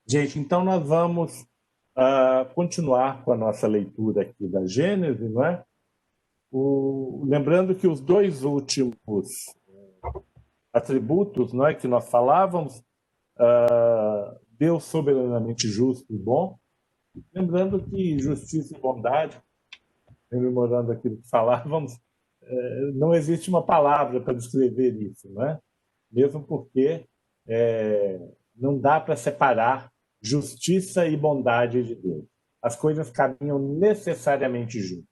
Gente, então nós vamos continuar com a nossa leitura aqui da Gênesis, não é? Lembrando que os dois últimos atributos, não é, que nós falávamos, Deus soberanamente justo e bom. Lembrando que justiça e bondade, rememorando aquilo que falávamos, não existe uma palavra para descrever isso, não é? Mesmo porque não dá para separar justiça e bondade de Deus. As coisas caminham necessariamente juntas.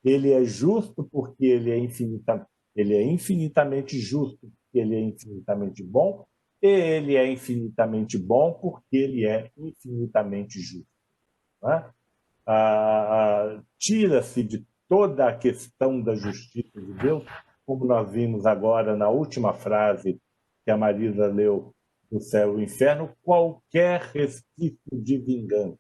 Ele é justo porque ele é infinitamente justo, porque ele é infinitamente bom, e ele é infinitamente bom porque ele é infinitamente justo. Né? Tira-se de toda a questão da justiça de Deus, como nós vimos agora na última frase que a Marisa leu do céu e do inferno, qualquer resquício de vingança,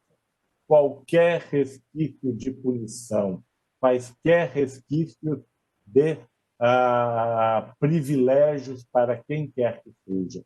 qualquer resquício de punição, quaisquer resquícios de privilégios para quem quer que seja.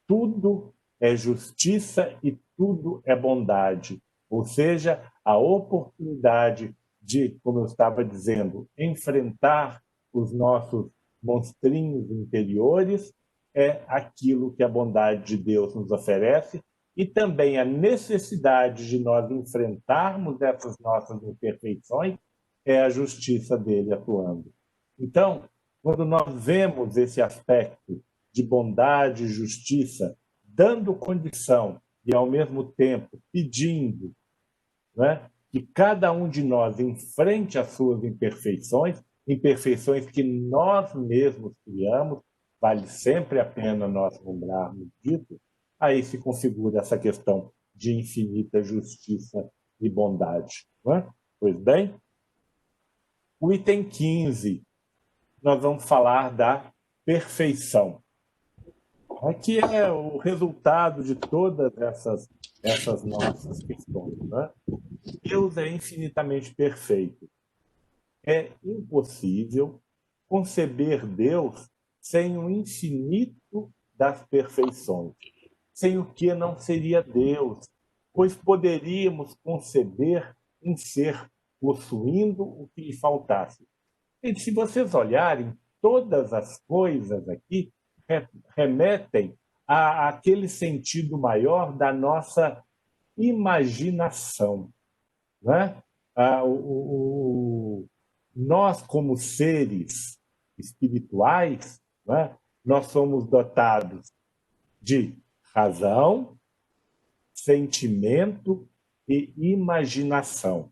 Tudo é justiça e tudo é bondade. Ou seja, a oportunidade de, como eu estava dizendo, enfrentar os nossos monstrinhos interiores é aquilo que a bondade de Deus nos oferece e também a necessidade de nós enfrentarmos essas nossas imperfeições é a justiça dele atuando. Então, quando nós vemos esse aspecto de bondade e justiça, dando condição e, ao mesmo tempo, pedindo, né, que cada um de nós enfrente as suas imperfeições, imperfeições que nós mesmos criamos, vale sempre a pena nós lembrarmos disso, aí se configura essa questão de infinita justiça e bondade. Não é? Pois bem, o item 15, nós vamos falar da perfeição. Que é o resultado de todas essas nossas questões. Né? Deus é infinitamente perfeito. É impossível conceber Deus sem o infinito das perfeições, sem o que não seria Deus, pois poderíamos conceber um ser possuindo o que lhe faltasse. E se vocês olharem, todas as coisas aqui remetem àquele sentido maior da nossa imaginação. Né? Nós, como seres espirituais, né, nós somos dotados de razão, sentimento e imaginação.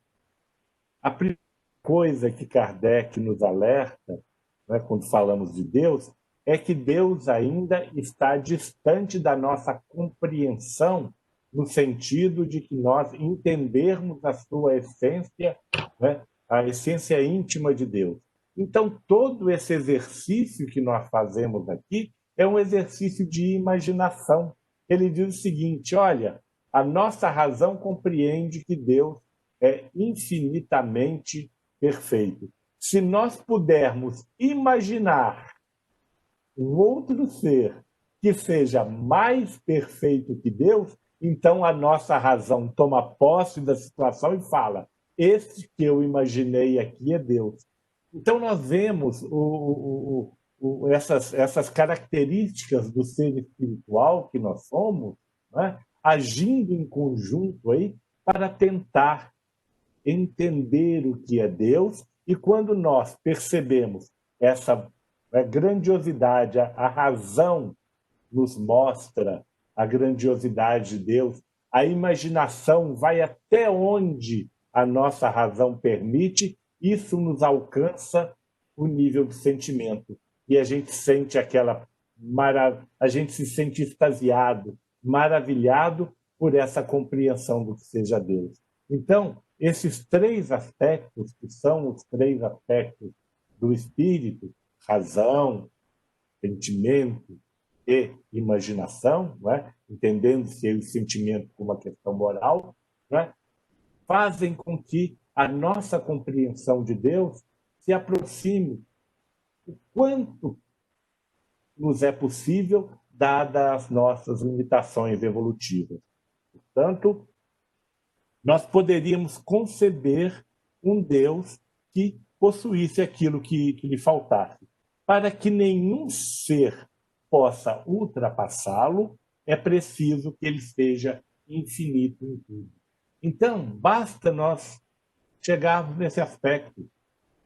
A primeira coisa que Kardec nos alerta, né, quando falamos de Deus, é que Deus ainda está distante da nossa compreensão, no sentido de que nós entendermos a sua essência, né, a essência íntima de Deus. Então, todo esse exercício que nós fazemos aqui é um exercício de imaginação. Ele diz o seguinte: olha, a nossa razão compreende que Deus é infinitamente perfeito. Se nós pudermos imaginar um outro ser que seja mais perfeito que Deus, então a nossa razão toma posse da situação e fala: esse que eu imaginei aqui é Deus. Então nós vemos essas características do ser espiritual que nós somos, né, agindo em conjunto aí para tentar entender o que é Deus, e quando nós percebemos essa grandiosidade, a razão nos mostra a grandiosidade de Deus, a imaginação vai até onde a nossa razão permite, isso nos alcança o nível de sentimento. E a gente sente a gente se sente extasiado, maravilhado por essa compreensão do que seja Deus. Então, esses três aspectos, que são os três aspectos do espírito, razão, sentimento e imaginação, não é? Entendendo-se o sentimento como uma questão moral, não é? Fazem com que a nossa compreensão de Deus se aproxime o quanto nos é possível, dadas as nossas limitações evolutivas. Portanto, nós poderíamos conceber um Deus que possuísse aquilo que lhe faltasse. Para que nenhum ser possa ultrapassá-lo, é preciso que ele seja infinito em tudo. Então, basta nós chegarmos nesse aspecto.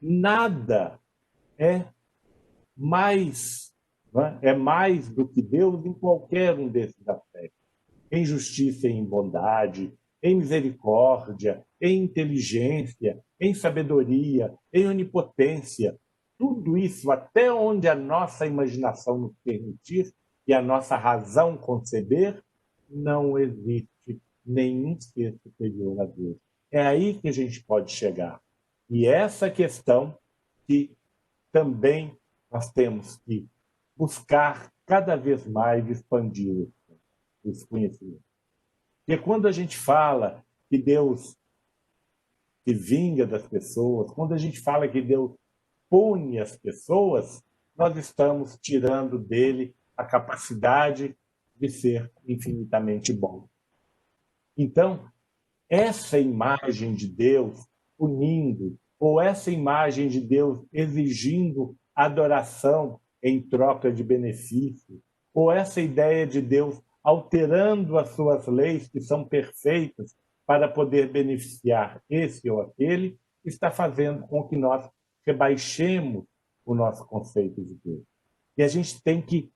Nada é mais, é mais do que Deus em qualquer um desses aspectos. Em justiça e em bondade, em misericórdia, em inteligência, em sabedoria, em onipotência. Tudo isso, até onde a nossa imaginação nos permitir e a nossa razão conceber, não existe nenhum ser superior a Deus. É aí que a gente pode chegar. E essa questão que também nós temos que buscar cada vez mais expandir esse conhecimento. Porque quando a gente fala que Deus se vinga das pessoas, quando a gente fala que Deus pune as pessoas, nós estamos tirando dele a capacidade de ser infinitamente bom. Então, essa imagem de Deus punindo, ou essa imagem de Deus exigindo adoração em troca de benefício, ou essa ideia de Deus alterando as suas leis, que são perfeitas, para poder beneficiar esse ou aquele, está fazendo com que nós rebaixemos o nosso conceito de Deus. E a gente tem que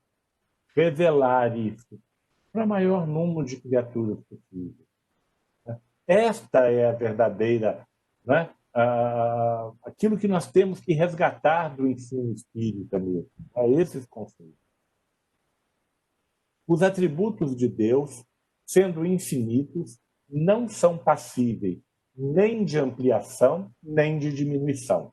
revelar isso para o maior número de criaturas possível. Esta é a verdadeira, né? Aquilo que nós temos que resgatar do ensino espírita mesmo, esses conceitos. Os atributos de Deus, sendo infinitos, não são passíveis nem de ampliação, nem de diminuição.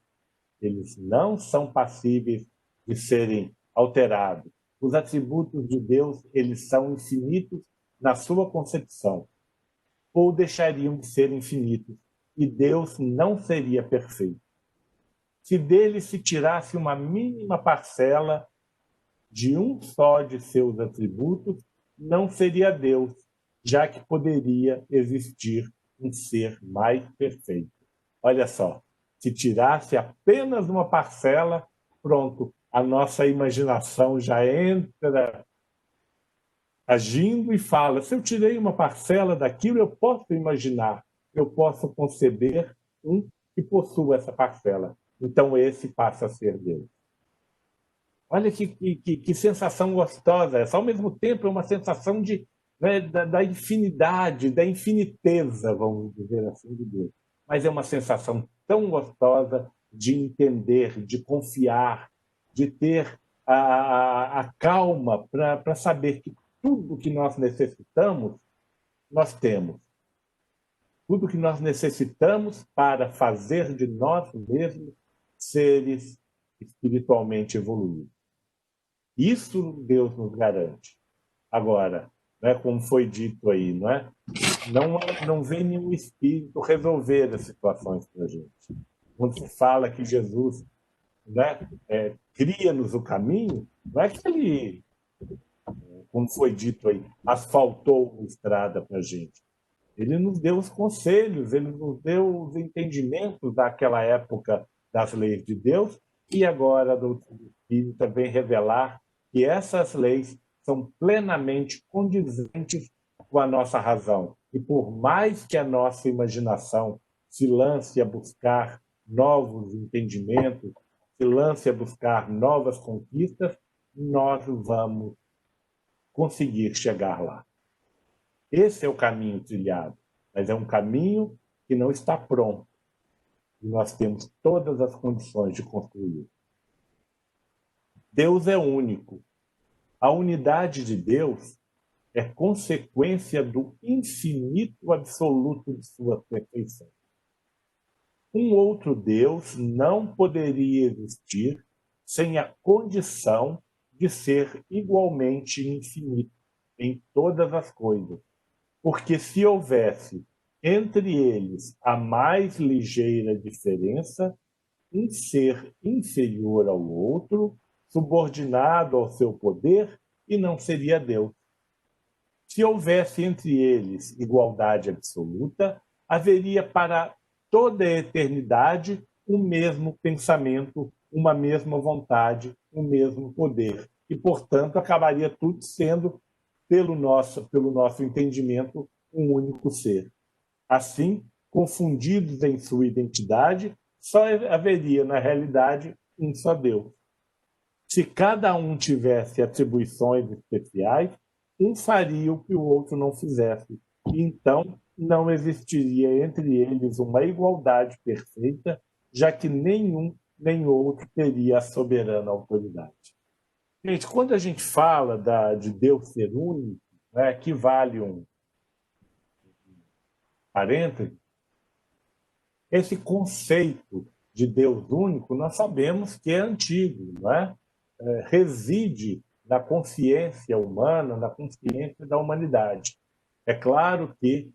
Eles não são passíveis de serem alterados. Os atributos de Deus, eles são infinitos na sua concepção, ou deixariam de ser infinitos, e Deus não seria perfeito. Se dele se tirasse uma mínima parcela de um só de seus atributos, não seria Deus, já que poderia existir um ser mais perfeito. Olha só, se tirasse apenas uma parcela, pronto, a nossa imaginação já entra agindo e fala, se eu tirei uma parcela daquilo, eu posso imaginar, eu posso conceber um que possua essa parcela. Então esse passa a ser Deus. Olha que sensação gostosa essa. Ao mesmo tempo, é uma sensação de, né, da infinidade, da infiniteza, vamos dizer assim, de Deus. Mas é uma sensação tão gostosa de entender, de confiar, de ter a calma para saber que tudo que nós necessitamos, nós temos. Tudo que nós necessitamos para fazer de nós mesmos seres espiritualmente evoluídos. Isso Deus nos garante. Agora, né, como foi dito aí, não vem nenhum espírito resolver as situações para a gente. Quando se fala que Jesus, né, cria-nos o caminho, não é que ele, como foi dito aí, asfaltou a estrada para a gente. Ele nos deu os conselhos, ele nos deu os entendimentos daquela época das leis de Deus, e agora a doutrina espírita vem revelar que essas leis são plenamente condizentes com a nossa razão. E por mais que a nossa imaginação se lance a buscar novos entendimentos, se lance a buscar novas conquistas, nós vamos conseguir chegar lá. Esse é o caminho trilhado, mas é um caminho que não está pronto. E nós temos todas as condições de construir. Deus é único. A unidade de Deus é consequência do infinito absoluto de sua perfeição. Um outro Deus não poderia existir sem a condição de ser igualmente infinito em todas as coisas. Porque se houvesse entre eles a mais ligeira diferença, um ser inferior ao outro, subordinado ao seu poder, e não seria Deus. Se houvesse entre eles igualdade absoluta, haveria para toda a eternidade o mesmo pensamento, uma mesma vontade, o mesmo poder. E, portanto, acabaria tudo sendo, pelo nosso entendimento, um único ser. Assim, confundidos em sua identidade, só haveria, na realidade, um só Deus. Se cada um tivesse atribuições especiais, um faria o que o outro não fizesse. E então não existiria entre eles uma igualdade perfeita, já que nenhum nem outro teria a soberana autoridade. Gente, quando a gente fala de Deus ser único, né, aqui vale um parêntese, esse conceito de Deus único, nós sabemos que é antigo, não é? Reside na consciência humana, na consciência da humanidade. É claro que,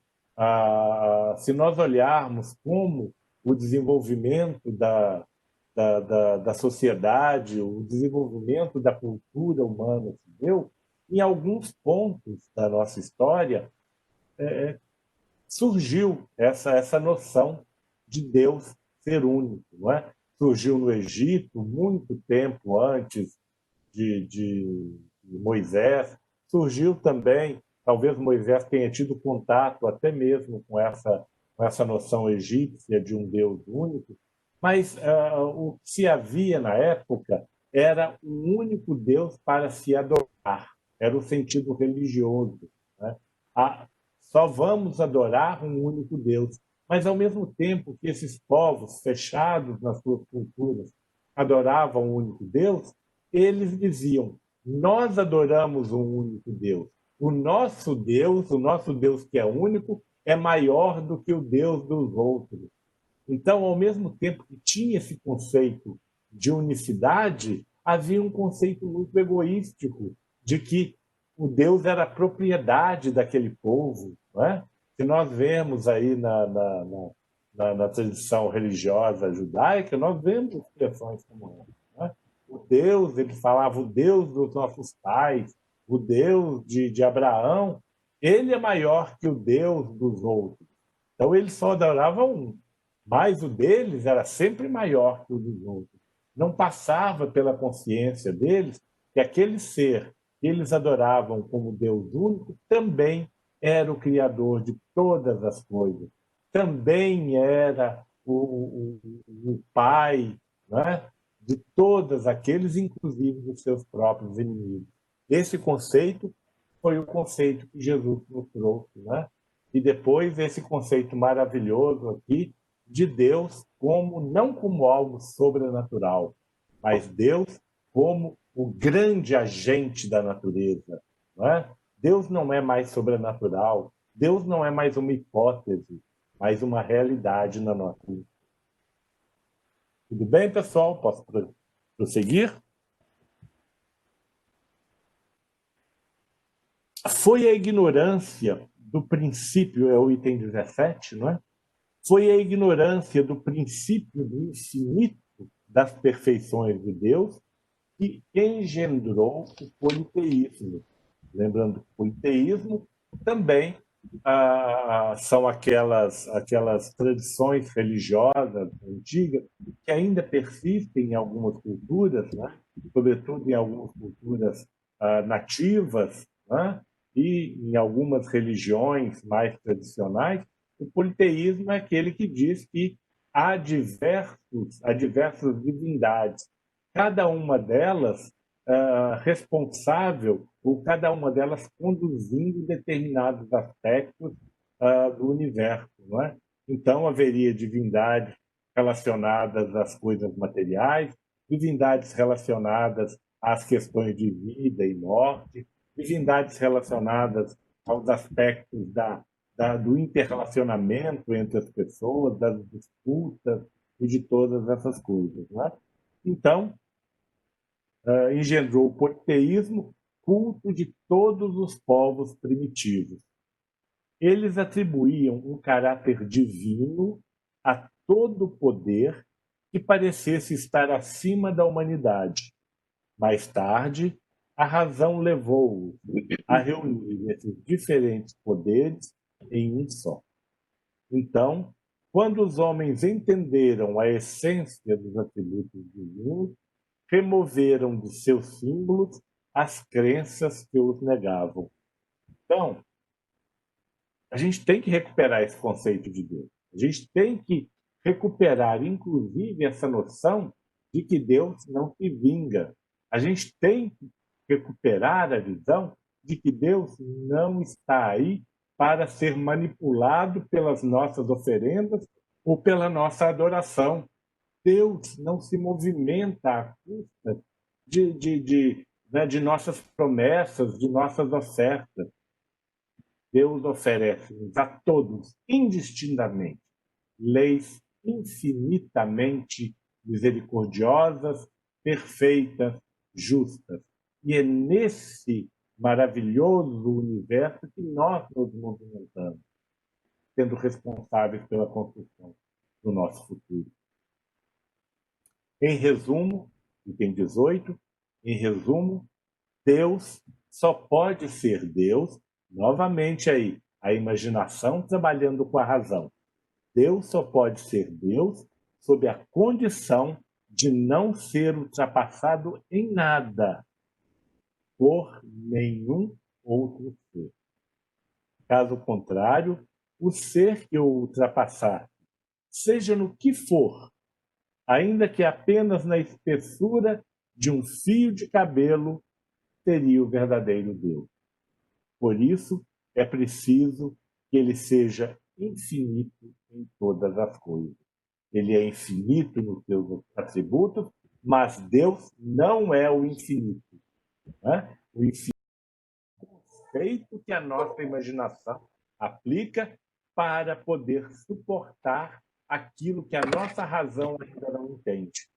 se nós olharmos como o desenvolvimento da sociedade, o desenvolvimento da cultura humana se deu, em alguns pontos da nossa história, surgiu essa noção de Deus ser único. Não é? Surgiu no Egito, muito tempo antes de Moisés, surgiu também, talvez Moisés tenha tido contato até mesmo com essa noção egípcia de um Deus único, mas o que se havia na época era um único Deus para se adorar, era o sentido religioso. Né? Só vamos adorar um único Deus. Mas, ao mesmo tempo que esses povos, fechados nas suas culturas, adoravam um único Deus, eles diziam: nós adoramos um único Deus. O nosso Deus que é único, é maior do que o Deus dos outros. Então, ao mesmo tempo que tinha esse conceito de unicidade, havia um conceito muito egoístico de que o Deus era a propriedade daquele povo. Não é? Se nós vemos aí na tradição religiosa judaica, nós vemos expressões como essa. Não é? O Deus, ele falava, o Deus dos nossos pais, o Deus de Abraão, ele é maior que o Deus dos outros. Então, eles só adoravam um, mas o deles era sempre maior que o dos outros. Não passava pela consciência deles que aquele ser que eles adoravam como Deus único também era o Criador de todas as coisas, também era o Pai, né, de todos aqueles, inclusive dos seus próprios inimigos. Esse conceito foi o conceito que Jesus nos trouxe, né? E depois esse conceito maravilhoso aqui de Deus como não como algo sobrenatural, mas Deus como o grande agente da natureza. Não é? Deus não é mais sobrenatural, Deus não é mais uma hipótese, mas uma realidade na nossa vida. Tudo bem, pessoal? Posso prosseguir? Foi a ignorância do princípio, é o item 17, não é? Foi a ignorância do princípio do infinito das perfeições de Deus que engendrou o politeísmo. Lembrando que o politeísmo também são aquelas tradições religiosas antigas que ainda persistem em algumas culturas, né? Sobretudo em algumas culturas nativas, né? E em algumas religiões mais tradicionais. O politeísmo é aquele que diz que há diversas divindades, cada uma delas responsável, ou cada uma delas conduzindo determinados aspectos do universo. Não é? Então, haveria divindades relacionadas às coisas materiais, divindades relacionadas às questões de vida e morte, divindades relacionadas aos aspectos do interrelacionamento entre as pessoas, das disputas e de todas essas coisas. Não é? Então, engendrou o politeísmo, culto de todos os povos primitivos. Eles atribuíam um caráter divino a todo poder que parecesse estar acima da humanidade. Mais tarde, a razão levou-os a reunir esses diferentes poderes em um só. Então, quando os homens entenderam a essência dos atributos divinos, removeram de seus símbolos as crenças que os negavam. Então, a gente tem que recuperar esse conceito de Deus. A gente tem que recuperar, inclusive, essa noção de que Deus não se vinga. A gente tem que recuperar a visão de que Deus não está aí para ser manipulado pelas nossas oferendas ou pela nossa adoração. Deus não se movimenta à custa de nossas promessas, de nossas ofertas. Deus oferece-nos a todos, indistintamente, leis infinitamente misericordiosas, perfeitas, justas. E é nesse maravilhoso universo que nós nos movimentamos, sendo responsáveis pela construção do nosso futuro. Em resumo, item 18, em resumo, Deus só pode ser Deus, novamente aí, a imaginação trabalhando com a razão. Deus só pode ser Deus sob a condição de não ser ultrapassado em nada por nenhum outro ser. Caso contrário, o ser que o ultrapassar, seja no que for, ainda que apenas na espessura de um fio de cabelo, seria o verdadeiro Deus. Por isso, é preciso que ele seja infinito em todas as coisas. Ele é infinito nos seus atributos, mas Deus não é o infinito. Né? O infinito é o conceito que a nossa imaginação aplica para poder suportar aquilo que a nossa razão ainda não entende.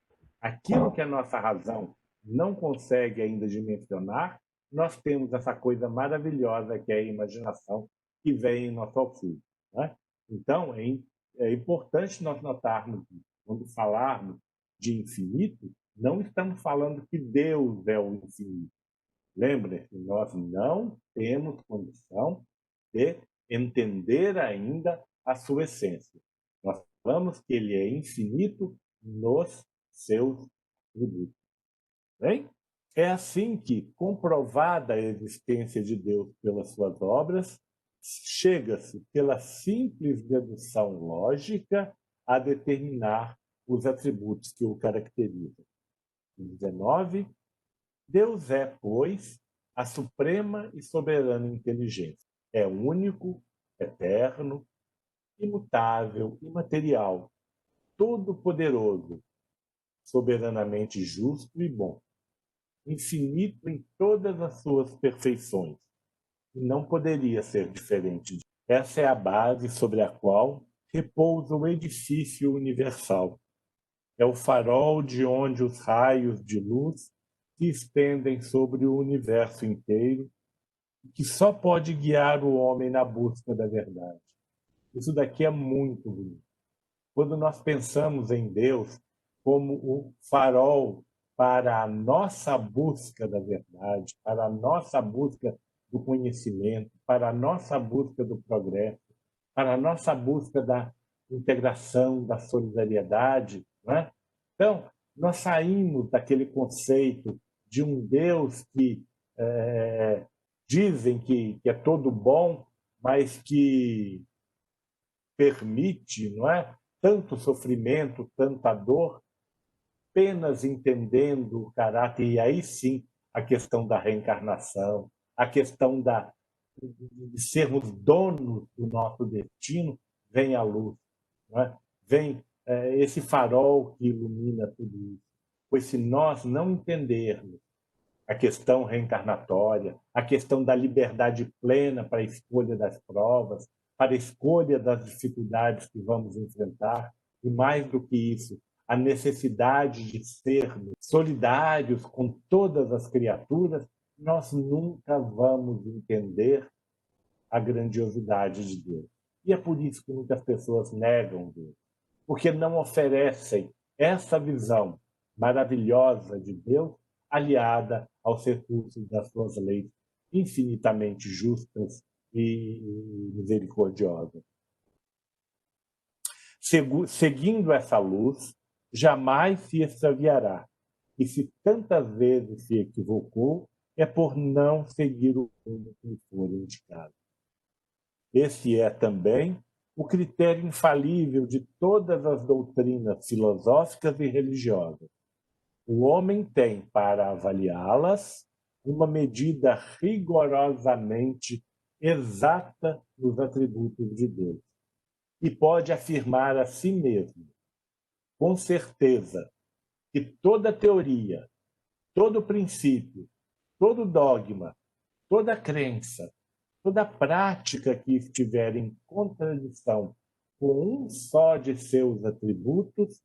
Aquilo que a nossa razão não consegue ainda dimensionar, nós temos essa coisa maravilhosa que é a imaginação que vem em nosso auxílio. Né? Então, é importante nós notarmos que, quando falarmos de infinito, não estamos falando que Deus é o infinito. Lembre-se, nós não temos condição de entender ainda a sua essência. Nós falamos que ele é infinito nos seus atributos. Bem? É assim que, comprovada a existência de Deus pelas suas obras, chega-se, pela simples dedução lógica, a determinar os atributos que o caracterizam. 19. Deus é, pois, a suprema e soberana inteligência. É único, eterno, imutável, imaterial, todo-poderoso, soberanamente justo e bom, infinito em todas as suas perfeições, e não poderia ser diferente disso. Essa é a base sobre a qual repousa o edifício universal. É o farol de onde os raios de luz se estendem sobre o universo inteiro, e que só pode guiar o homem na busca da verdade. Isso daqui é muito bonito. Quando nós pensamos em Deus como o farol para a nossa busca da verdade, para a nossa busca do conhecimento, para a nossa busca do progresso, para a nossa busca da integração, da solidariedade, não é? Então, nós saímos daquele conceito de um Deus que dizem que é todo bom, mas que permite, não é? Tanto sofrimento, tanta dor, apenas entendendo o caráter, e aí sim a questão da reencarnação, a questão de sermos donos do nosso destino, vem à luz. Não é? Vem esse farol que ilumina tudo isso. Pois se nós não entendermos a questão reencarnatória, a questão da liberdade plena para a escolha das provas, para a escolha das dificuldades que vamos enfrentar, e mais do que isso, a necessidade de sermos solidários com todas as criaturas, nós nunca vamos entender a grandiosidade de Deus. E é por isso que muitas pessoas negam Deus, porque não oferecem essa visão maravilhosa de Deus aliada aos recursos das suas leis infinitamente justas e misericordiosas. Seguindo essa luz, jamais se extraviará. E se tantas vezes se equivocou, é por não seguir o rumo que lhe for indicado. Esse é também o critério infalível de todas as doutrinas filosóficas e religiosas. O homem tem, para avaliá-las, uma medida rigorosamente exata dos atributos de Deus. E pode afirmar a si mesmo, com certeza, que toda teoria, todo princípio, todo dogma, toda crença, toda prática que estiver em contradição com um só de seus atributos,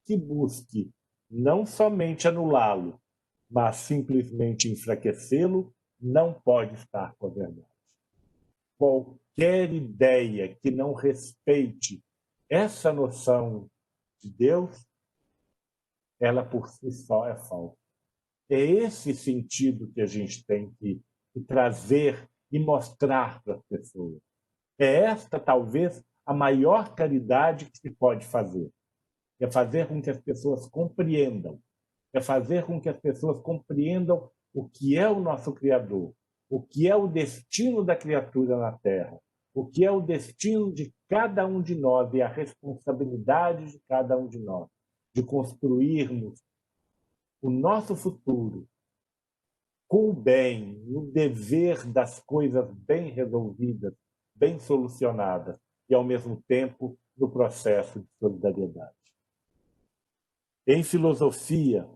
que busque não somente anulá-lo, mas simplesmente enfraquecê-lo, não pode estar com a verdade. Qualquer ideia que não respeite essa noção de Deus, ela por si só é falsa. É esse sentido que a gente tem que trazer e mostrar para as pessoas. É esta, talvez, a maior caridade que se pode fazer. É fazer com que as pessoas compreendam. É fazer com que as pessoas compreendam o que é o nosso Criador, o que é o destino da criatura na Terra, o que é o destino de cada um de nós e a responsabilidade de cada um de nós de construirmos o nosso futuro com o bem, no dever das coisas bem resolvidas, bem solucionadas, e, ao mesmo tempo, no processo de solidariedade. Em filosofia,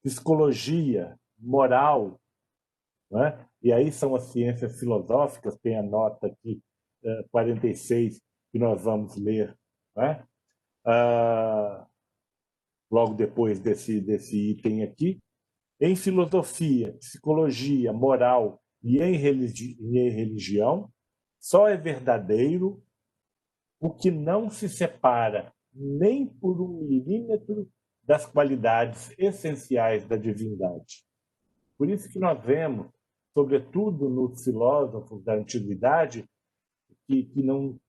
psicologia, moral, né? E aí são as ciências filosóficas, tem a nota aqui, 46, que nós vamos ler, né? Logo depois desse item aqui. Em filosofia, psicologia, moral e em religião, só é verdadeiro o que não se separa nem por um milímetro das qualidades essenciais da divindade. Por isso que nós vemos, sobretudo nos filósofos da antiguidade, que não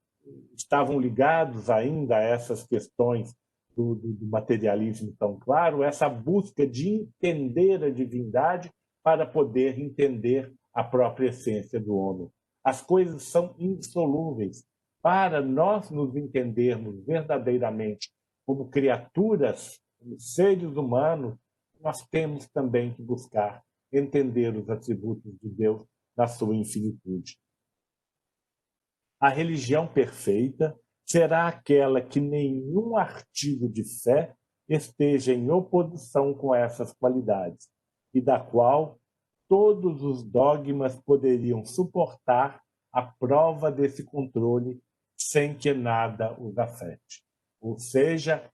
estavam ligados ainda a essas questões do materialismo tão claro, essa busca de entender a divindade para poder entender a própria essência do homem. As coisas são indissolúveis. Para nós nos entendermos verdadeiramente como criaturas, como seres humanos, nós temos também que buscar entender os atributos de Deus na sua infinitude. A religião perfeita será aquela que nenhum artigo de fé esteja em oposição com essas qualidades, e da qual todos os dogmas poderiam suportar a prova desse controle sem que nada os afete. Ou seja,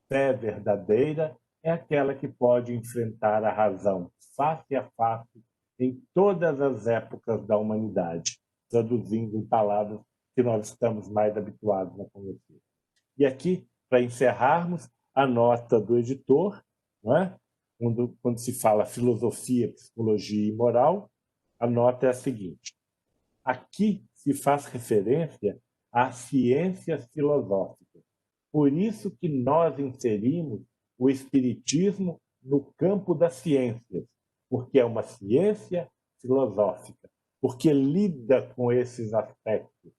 fé verdadeira é aquela que pode enfrentar a razão face a face em todas as épocas da humanidade, traduzindo em palavras que nós estamos mais habituados a conhecer. E aqui, para encerrarmos, a nota do editor, não é? Quando se fala filosofia, psicologia e moral, a nota é a seguinte: aqui se faz referência às ciências filosóficas. Por isso que nós inserimos o espiritismo no campo das ciências, porque é uma ciência filosófica, porque lida com esses aspectos.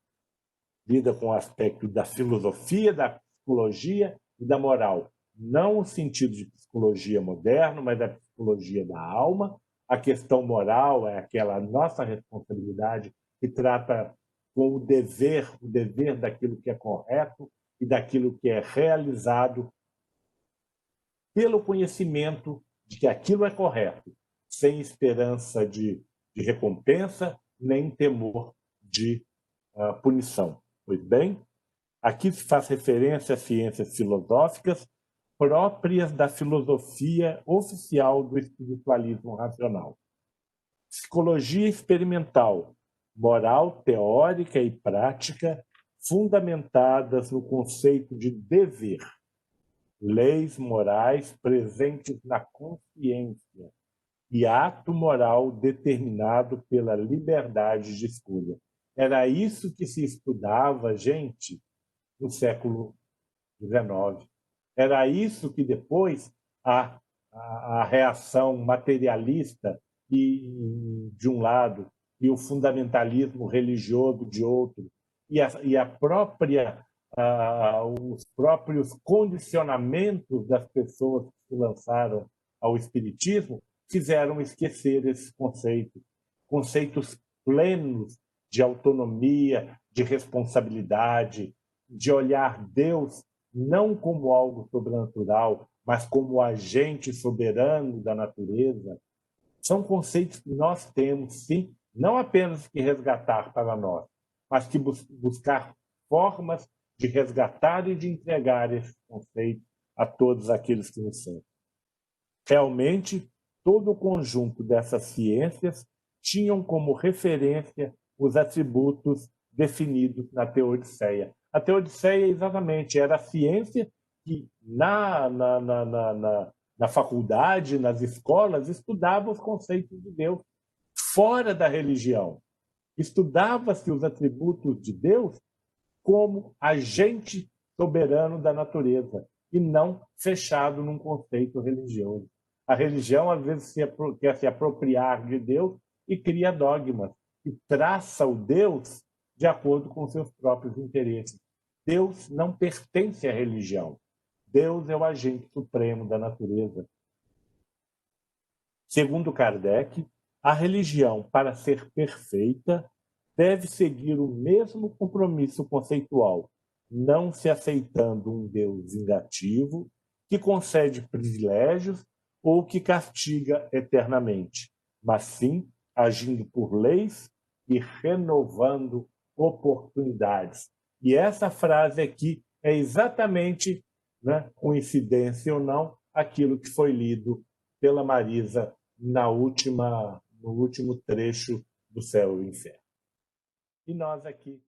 Lida com o aspecto da filosofia, da psicologia e da moral. Não o sentido de psicologia moderno, mas da psicologia da alma. A questão moral é aquela nossa responsabilidade que trata com o dever daquilo que é correto e daquilo que é realizado pelo conhecimento de que aquilo é correto, sem esperança de recompensa, nem temor de punição. Pois bem, aqui se faz referência às ciências filosóficas próprias da filosofia oficial do espiritualismo racional. Psicologia experimental, moral teórica e prática, fundamentadas no conceito de dever, leis morais presentes na consciência, e ato moral determinado pela liberdade de escolha. Era isso que se estudava, gente, no século XIX. Era isso que depois a reação materialista de um lado e o fundamentalismo religioso de outro e a própria os próprios condicionamentos das pessoas que se lançaram ao espiritismo fizeram esquecer esses conceitos, conceitos plenos de autonomia, de responsabilidade, de olhar Deus não como algo sobrenatural, mas como agente soberano da natureza. São conceitos que nós temos, sim, não apenas que resgatar para nós, mas que buscar formas de resgatar e de entregar esse conceito a todos aqueles que nos sentem. Realmente, todo o conjunto dessas ciências tinham como referência os atributos definidos na Teodiceia. A Teodiceia, exatamente, era a ciência que na faculdade, nas escolas, estudava os conceitos de Deus fora da religião. Estudava-se os atributos de Deus como agente soberano da natureza e não fechado num conceito religioso. A religião, às vezes, quer se apropriar de Deus e cria dogmas e traça o Deus de acordo com seus próprios interesses. Deus não pertence à religião. Deus é o agente supremo da natureza. Segundo Kardec, a religião, para ser perfeita, deve seguir o mesmo compromisso conceitual, não se aceitando um Deus vingativo, que concede privilégios ou que castiga eternamente, mas sim agindo por leis e renovando oportunidades. E essa frase aqui é exatamente, né, coincidência ou não, aquilo que foi lido pela Marisa no último trecho do Céu e o Inferno. E nós aqui